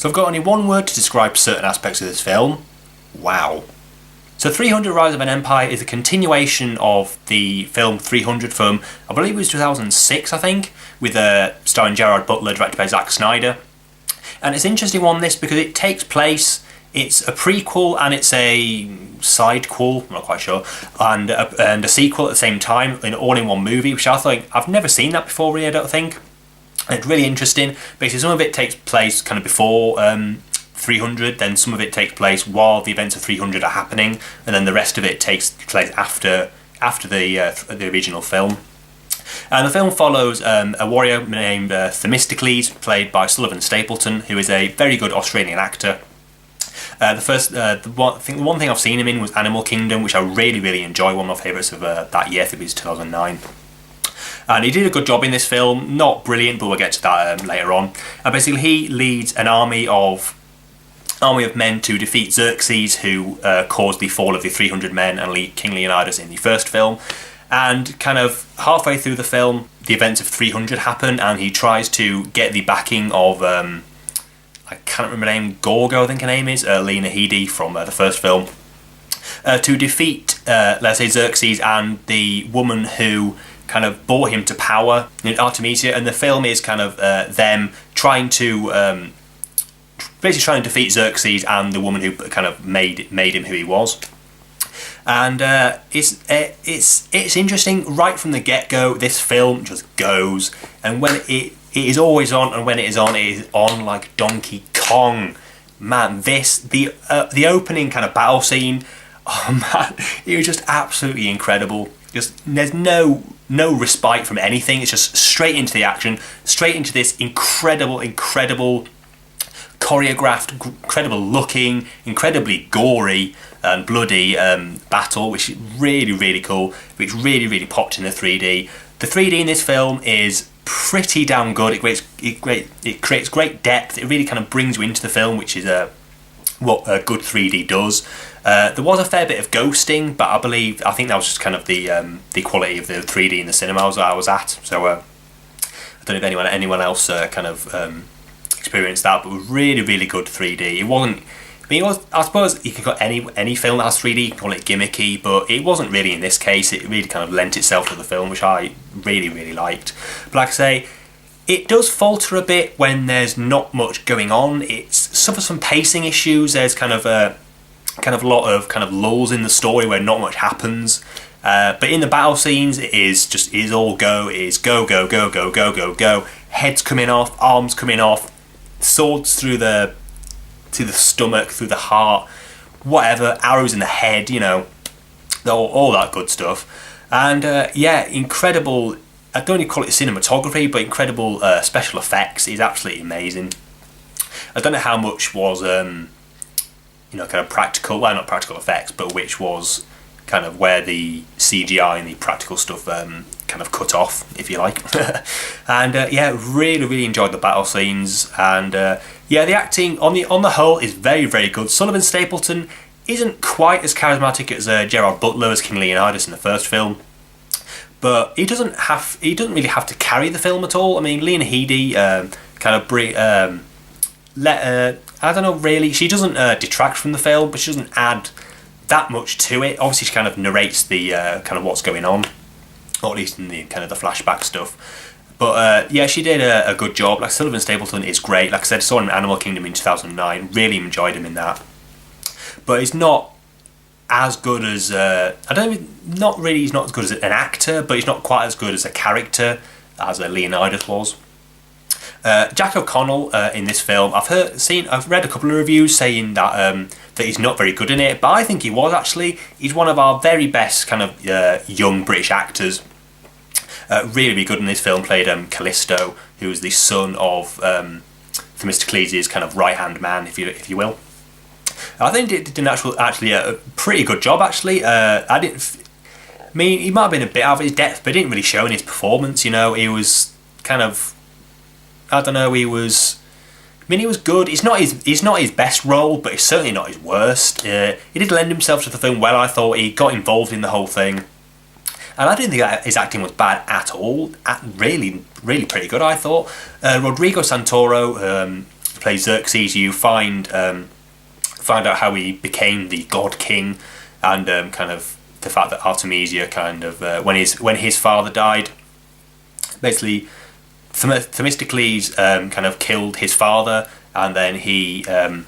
So I've got only one word to describe certain aspects of this film. Wow. So 300 Rise of an Empire is a continuation of the film 300 from, I believe it was 2006, I think, with starring Gerard Butler, directed by Zack Snyder. And it's an interesting one, this, because it takes place, it's a prequel and it's a sidequel, I'm not quite sure, and a sequel at the same time, all in one movie, which I think, I've never seen that before really, I don't think. And it's really interesting. Basically, some of it takes place kind of before 300, then some of it takes place while the events of 300 are happening, and then the rest of it takes place after the original film. And the film follows a warrior named Themistocles, played by Sullivan Stapleton, who is a very good Australian actor. The one thing I've seen him in was Animal Kingdom, which I really enjoy. One of my favourites of that year. I think it was 2009. And he did a good job in this film. Not brilliant, but we'll get to that later on. And basically, he leads an army of men to defeat Xerxes, who caused the fall of the 300 men and King Leonidas in the first film. And kind of halfway through the film, the events of 300 happen, and he tries to get the backing of, I can't remember the name, Gorgo I think her name is, Lena Headey from the first film, to defeat, let's say, Xerxes and the woman who kind of brought him to power, Artemisia. And the film is kind of them trying to basically trying to defeat Xerxes and the woman who kind of made him who he was. And it's interesting right from the get-go. This film just goes, and when it is always on, and when it is on like Donkey Kong. Man, the opening kind of battle scene, oh man, it was just absolutely incredible. Just there's no respite from anything. It's just straight into the action, straight into this incredible choreographed, incredible looking, incredibly gory and bloody battle, which is really cool, which really popped in the 3D. The 3D in this film is pretty damn good. It creates great depth. It really kind of brings you into the film, which is what a good 3D does. There was a fair bit of ghosting, but I think that was just kind of the quality of the 3D in the cinemas I was at. So I don't know if anyone else kind of experienced that, but it was really good 3D. It wasn't. I mean, I suppose you can call any film that has 3D, you can call it gimmicky, but it wasn't really in this case. It really kind of lent itself to the film, which I really liked. But like I say, it does falter a bit when there's not much going on. It suffers some pacing issues. There's kind of a lot of kind of lulls in the story where not much happens. But in the battle scenes, it is all go. It is go. Heads coming off, arms coming off, swords through the stomach, through the heart, whatever, arrows in the head, all that good stuff. And incredible, I don't even call it cinematography, but incredible special effects. Is absolutely amazing. I don't know how much was kind of practical, well, not practical effects, but which was kind of where the CGI and the practical stuff kind of cut off, if you like. And really enjoyed the battle scenes. And the acting on the whole is very good. Sullivan Stapleton isn't quite as charismatic as Gerard Butler as King Leonidas in the first film, but he doesn't really have to carry the film at all. I mean, Lena Headey I don't know really. She doesn't detract from the film, but she doesn't add that much to it. Obviously, she kind of narrates the kind of what's going on, or at least in the kind of the flashback stuff. But she did a good job. Like, Sullivan Stapleton is great. Like I said, I saw him in Animal Kingdom in 2009. Really enjoyed him in that. But he's not as good as he's not as good as an actor, but he's not quite as good as a character as Leonidas was. Jack O'Connell in this film, I've read a couple of reviews saying that he's not very good in it, but I think he was actually. He's one of our very best kind of young British actors. Really good in this film. Played Callisto, who is the son of Themistocles' kind of right-hand man, if you will. I think he did actually a pretty good job, actually. He might have been a bit out of his depth, but it didn't really show in his performance. He was kind of, I don't know. He was good. It's not his best role, but it's certainly not his worst. He did lend himself to the film well. I thought he got involved in the whole thing. And I didn't think that his acting was bad at all. Really pretty good, I thought. Rodrigo Santoro, plays Xerxes, you find out how he became the God King, and kind of the fact that Artemisia kind of when his father died, basically Themistocles kind of killed his father, and then he kind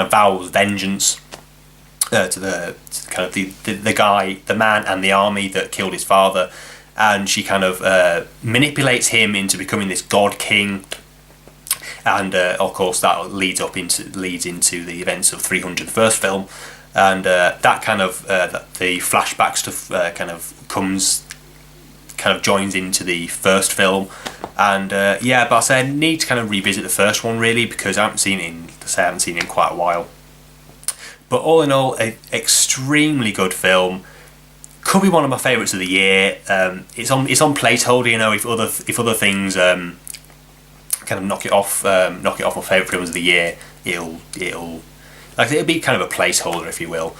of vows vengeance to the man and the army that killed his father, and she kind of manipulates him into becoming this God King. And of course that leads into the events of 300, the first film, and that kind of the flashback stuff joins into the first film, and but I say I need to kind of revisit the first one really, because I haven't seen it in quite a while. But all in all, an extremely good film. Could be one of my favourites of the year. It's on placeholder, you know. If other things kind of knock it off my favourite films of the year, it'll be kind of a placeholder, if you will.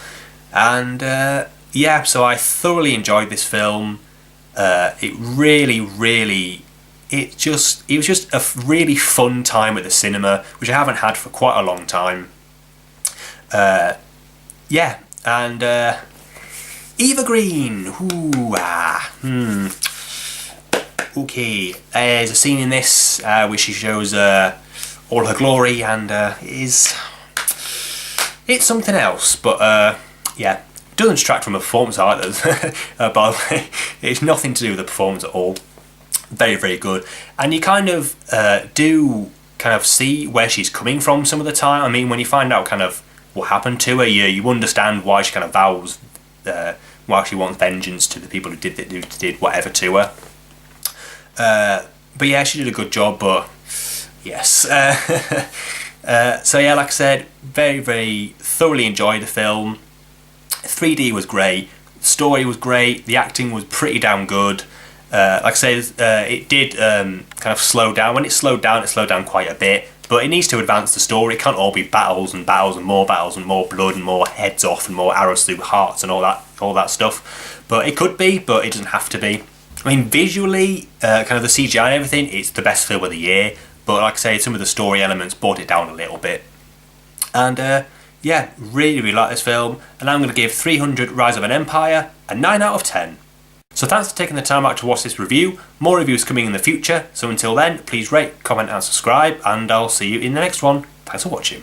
And so I thoroughly enjoyed this film. It was just a really fun time at the cinema, which I haven't had for quite a long time. Eva Green. Okay, there's a scene in this where she shows all her glory, and it's something else. But doesn't distract from the performance either. By the way, it's nothing to do with the performance at all. Very, very good, and you kind of do kind of see where she's coming from some of the time. I mean, when you find out kind of what happened to her, you understand why she kind of vows, why she wants vengeance to the people who did whatever to her. But yeah, she did a good job. But yes, so yeah, like I said, very, very thoroughly enjoyed the film. 3D was great, the story was great, the acting was pretty damn good. Like I said, it did kind of slow down. When it slowed down quite a bit. But it needs to advance the story. It can't all be battles and more blood and more heads off and more arrows through hearts and all that stuff. But it could be, but it doesn't have to be. I mean, visually, kind of the CGI and everything, it's the best film of the year. But like I say, some of the story elements brought it down a little bit. And really, really like this film. And I'm going to give 300 Rise of an Empire a 9 out of 10. So thanks for taking the time out to watch this review. More reviews coming in the future. So until then, please rate, comment and subscribe. And I'll see you in the next one. Thanks for watching.